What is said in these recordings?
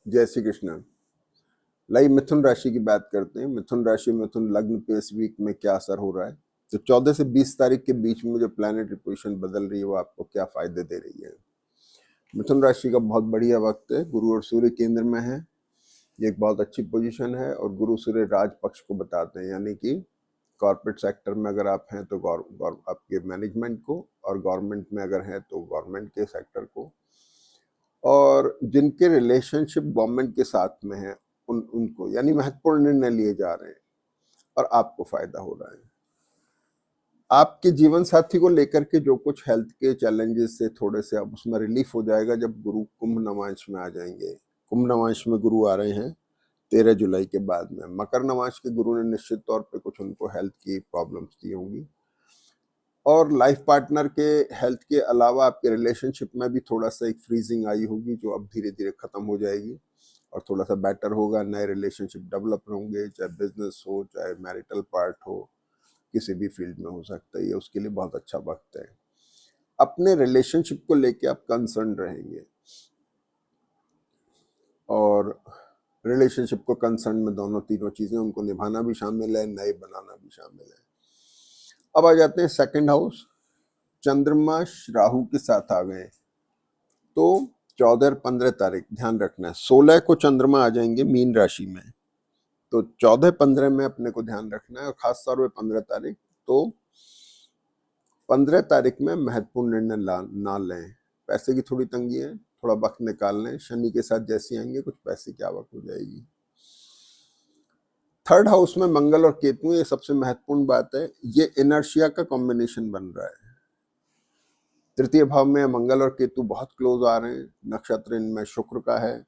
जय श्री कृष्ण। लाइए मिथुन राशि की बात करते हैं। मिथुन राशि, मिथुन लग्न पे इस वीक में क्या असर हो रहा है। तो 14 से 20 तारीख के बीच में जो प्लैनेटरी पोजीशन बदल रही है वो आपको क्या फायदे दे रही है। मिथुन राशि का बहुत बढ़िया वक्त है। गुरु और सूर्य केंद्र में है, ये एक बहुत अच्छी पोजीशन है। और गुरु सूर्य राज पक्ष को बताते हैं, यानी कि कॉर्पोरेट सेक्टर में अगर आप हैं तो आपके मैनेजमेंट को, और गवर्नमेंट में अगर हैं तो गवर्नमेंट के सेक्टर को, और जिनके रिलेशनशिप गवर्नमेंट के साथ में है उनको, यानी महत्वपूर्ण निर्णय लिए जा रहे हैं और आपको फायदा हो रहा है। आपके जीवन साथी को लेकर के जो कुछ हेल्थ के चैलेंजेस से थोड़े से अब उसमें रिलीफ हो जाएगा जब गुरु कुंभ नवांश में आ जाएंगे। कुंभ नवांश में गुरु आ रहे हैं 13 जुलाई के बाद में। मकर नवांश के गुरु ने निश्चित तौर पे कुछ उनको हेल्थ की प्रॉब्लम्स दी होंगी, और लाइफ पार्टनर के हेल्थ के अलावा आपके रिलेशनशिप में भी थोड़ा सा एक फ्रीजिंग आई होगी जो अब धीरे धीरे खत्म हो जाएगी और थोड़ा सा बेटर होगा। नए रिलेशनशिप डेवलप होंगे, चाहे बिजनेस हो, चाहे मैरिटल पार्ट हो, किसी भी फील्ड में हो सकता है। ये उसके लिए बहुत अच्छा वक्त है। अपने रिलेशनशिप को लेके आप कंसर्न रहेंगे, और रिलेशनशिप को कंसर्न में दोनों तीनों चीजें, उनको निभाना भी शामिल है, नए बनाना भी शामिल है। अब आ जाते हैं सेकंड हाउस। चंद्रमा राहु के साथ आ गए तो 14 और 15 तारीख ध्यान रखना है। 16 को चंद्रमा आ जाएंगे मीन राशि में, तो 14-15 में अपने को ध्यान रखना है, और खास तौर पे 15 तारीख। तो 15 तारीख में महत्वपूर्ण निर्णय ना लें। पैसे की थोड़ी तंगी है, थोड़ा वक्त निकाल लें। शनि के साथ जैसे आएंगे कुछ पैसे की आवक हो जाएगी। थर्ड हाउस में मंगल और केतु, ये सबसे महत्वपूर्ण बात है। ये इनर्शिया का कॉम्बिनेशन बन रहा है। तृतीय भाव में मंगल और केतु बहुत क्लोज आ रहे हैं। नक्षत्र इनमें शुक्र का है।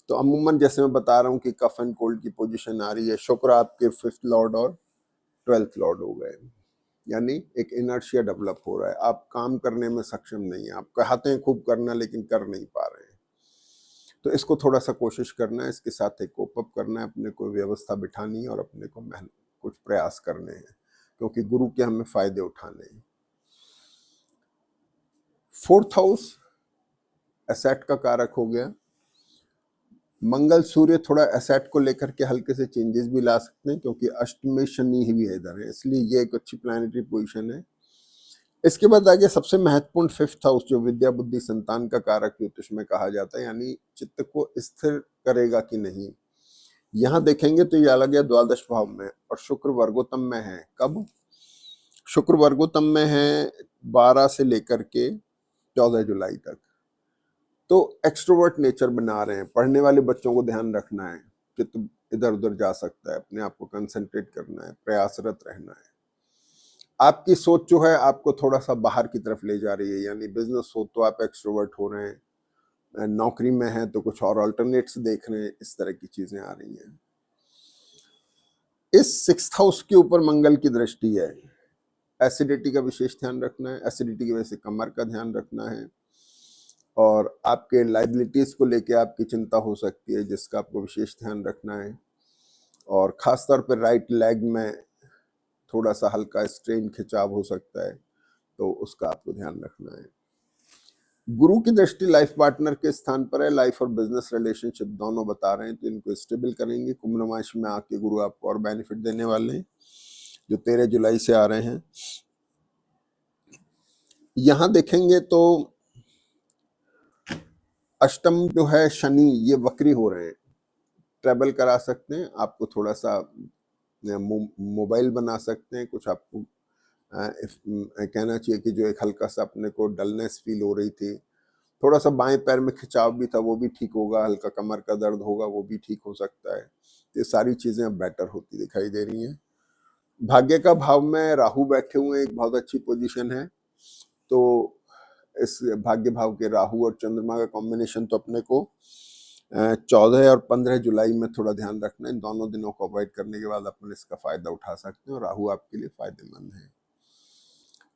तो अमूमन जैसे मैं बता रहा हूँ कि कफ एंड कोल्ड की पोजीशन आ रही है। शुक्र आपके 5th लॉर्ड और 12th लॉर्ड हो गए, यानी एक इनर्शिया डेवलप हो रहा है। आप काम करने में सक्षम नहीं है। आप कहते हैं खूब करना, लेकिन कर नहीं पा रहे हैं। तो इसको थोड़ा सा कोशिश करना है, इसके साथ एक कोप अप करना है, अपने को व्यवस्था बिठानी है और अपने को मेहनत कुछ प्रयास करने हैं, क्योंकि गुरु के हमें फायदे उठाने हैं। फोर्थ हाउस एसेट का कारक हो गया। मंगल सूर्य थोड़ा एसेट को लेकर के हल्के से चेंजेस भी ला सकते हैं, क्योंकि अष्टम में शनि ही भी इधर है, इसलिए ये एक अच्छी प्लानिटरी पोजीशन है। इसके बाद आगे सबसे महत्वपूर्ण 5th हाउस, जो विद्या बुद्धि संतान का कारक ज्योतिष में कहा जाता है, यानी चित्त को स्थिर करेगा कि नहीं। यहाँ देखेंगे तो ये आ गया द्वादश भाव में, और शुक्र वर्गोत्तम में है। कब? शुक्र वर्गोत्तम में है 12 से लेकर के 14 जुलाई तक। तो एक्सट्रोवर्ट नेचर बना रहे हैं। पढ़ने वाले बच्चों को ध्यान रखना है, चित्त इधर उधर जा सकता है, अपने आप को कंसंट्रेट करना है, प्रयासरत रहना है। आपकी सोच जो है आपको थोड़ा सा बाहर की तरफ ले जा रही है, यानी बिजनेस हो तो आप एक्सट्रोवर्ट हो रहे हैं, नौकरी में है तो कुछ और अल्टरनेट्स देख रहे हैं, इस तरह की चीजें आ रही हैं। इस 6th हाउस के ऊपर मंगल की दृष्टि है। एसिडिटी का विशेष ध्यान रखना है। एसिडिटी की वजह से कमर का ध्यान रखना है, और आपके लाइबिलिटीज को लेके आपकी चिंता हो सकती है, जिसका आपको विशेष ध्यान रखना है। और खासतौर पर राइट लेग में थोड़ा सा हल्का स्ट्रेन, खिंचाव हो सकता है, तो उसका आपको ध्यान रखना है। गुरु की दृष्टि लाइफ पार्टनर के स्थान पर है। लाइफ और बिजनेस रिलेशनशिप दोनों बता रहे हैं, तो इनको स्टेबल करेंगे। कुंभ राशि में आके गुरु आपको और बेनिफिट देने वाले हैं, जो 13 जुलाई से आ रहे हैं। यहां देखेंगे तो अष्टम जो है शनि, ये वक्री हो रहे हैं। ट्रेवल करा सकते हैं, आपको थोड़ा सा मोबाइल बना सकते हैं। कुछ आपको कहना चाहिए कि जो एक हल्का सा अपने को डलनेस फील हो रही थी, थोड़ा सा बाएं पैर में खिंचाव भी था, वो भी ठीक होगा। हल्का कमर का दर्द होगा, वो भी ठीक हो सकता है। ये सारी चीजें अब बेटर होती दिखाई दे रही हैं। भाग्य का भाव में राहु बैठे हुए एक बहुत अच्छी पोजीशन है। तो इस भाग्य भाव के राहु और चंद्रमा का कॉम्बिनेशन तो अपने को 14 और 15 जुलाई में थोड़ा ध्यान रखना है। इन दोनों दिनों को अवॉइड करने के बाद अपन इसका फायदा उठा सकते हैं, और राहु आपके लिए फायदेमंद है।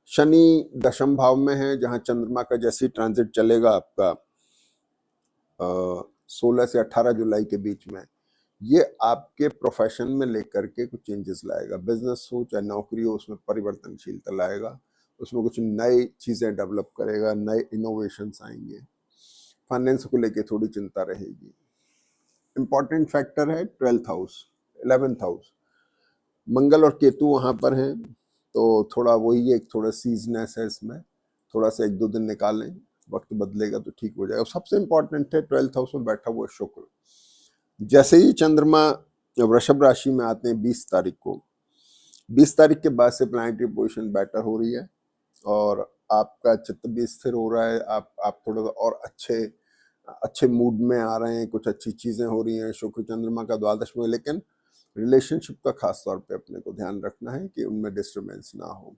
शनि दशम भाव में है, जहां चंद्रमा का जैसी ट्रांजिट चलेगा आपका 16 से 18 जुलाई के बीच में, ये आपके प्रोफेशन में लेकर के कुछ चेंजेस लाएगा। बिजनेस हो चाहे नौकरी हो, उसमें परिवर्तनशीलता लाएगा। उसमें कुछ नई चीजें डेवलप करेगा, नए इनोवेशंस आएंगे। फाइनेंस को लेके थोड़ी चिंता रहेगी। इंपॉर्टेंट फैक्टर है 12th हाउस, 11th हाउस, मंगल और केतु वहां पर हैं, तो थोड़ा वही एक थोड़ा सीजनेस है इसमें, थोड़ा सा 1-2 दिन निकालें, वक्त बदलेगा तो ठीक हो जाएगा। सबसे इंपॉर्टेंट है 12th हाउस में बैठा हुआ शुक्र, जैसे ही चंद्रमा वृषभ राशि में आते हैं 20 तारीख को, 20 तारीख के बाद से प्लैनेटरी पोजीशन बेटर हो रही है और आपका चित्त भी स्थिर हो रहा है, आप थोड़ा सा और अच्छे मूड में आ रहे हैं, कुछ अच्छी चीजें हो रही हैं। शुक्र चंद्रमा का द्वादश में, लेकिन रिलेशनशिप का खास तौर पे अपने को ध्यान रखना है कि उनमें डिस्टर्बेंस ना हो।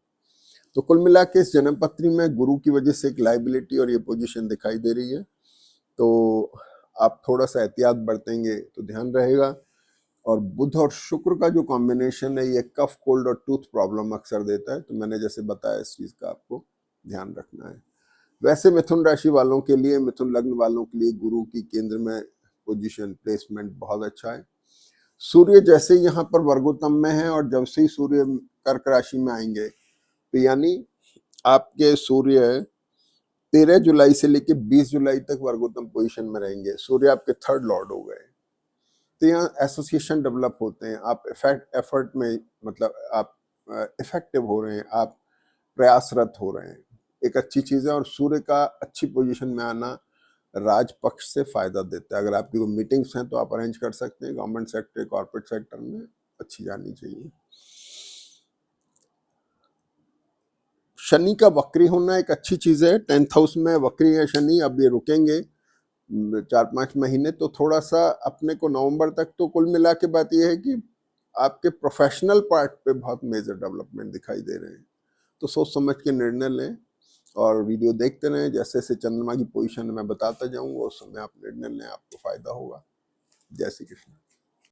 तो कुल मिला के इस जन्म पत्री में गुरु की वजह से एक लाइबिलिटी और ये पोजीशन दिखाई दे रही है, तो आप थोड़ा सा एहतियात बरतेंगे तो ध्यान रहेगा। और बुध और शुक्र का जो कॉम्बिनेशन है ये कफ, कोल्ड और टूथ प्रॉब्लम अक्सर देता है, तो मैंने जैसे बताया इस चीज का आपको ध्यान रखना है। वैसे मिथुन राशि वालों के लिए, मिथुन लग्न वालों के लिए गुरु की केंद्र में पोजीशन प्लेसमेंट बहुत अच्छा है। सूर्य जैसे ही यहाँ पर वर्गोत्तम में है और जब से ही सूर्य कर्क राशि में आएंगे, तो यानी आपके सूर्य 13 जुलाई से लेकर 20 जुलाई तक वर्गोत्तम पोजीशन में रहेंगे। सूर्य आपके थर्ड लॉर्ड हो गए, तो यहाँ एसोसिएशन डेवलप होते हैं, आप एफर्ट में, मतलब आप इफेक्टिव हो रहे हैं, आप प्रयासरत हो रहे हैं, एक अच्छी चीज है। और सूर्य का अच्छी पोजीशन में आना राज पक्ष से फायदा देता है। अगर आपकी कोई मीटिंग्स हैं तो आप अरेंज कर सकते हैं, गवर्नमेंट सेक्टर, कॉर्पोरेट सेक्टर में अच्छी जानी चाहिए। शनि का वक्री होना एक अच्छी चीज है, 10th हाउस में वक्री है शनि, अब ये रुकेंगे 4-5 महीने, तो थोड़ा सा अपने को नवंबर तक, तो कुल मिला के बात यह है कि आपके प्रोफेशनल पार्ट पे बहुत मेजर डेवलपमेंट दिखाई दे रहे हैं, तो सोच समझ के निर्णय लें और वीडियो देखते रहें। जैसे जैसे चंद्रमा की पोजीशन मैं बताता जाऊंगा उस समय आप निर्णय लें, आपको फायदा होगा। जय श्री कृष्ण।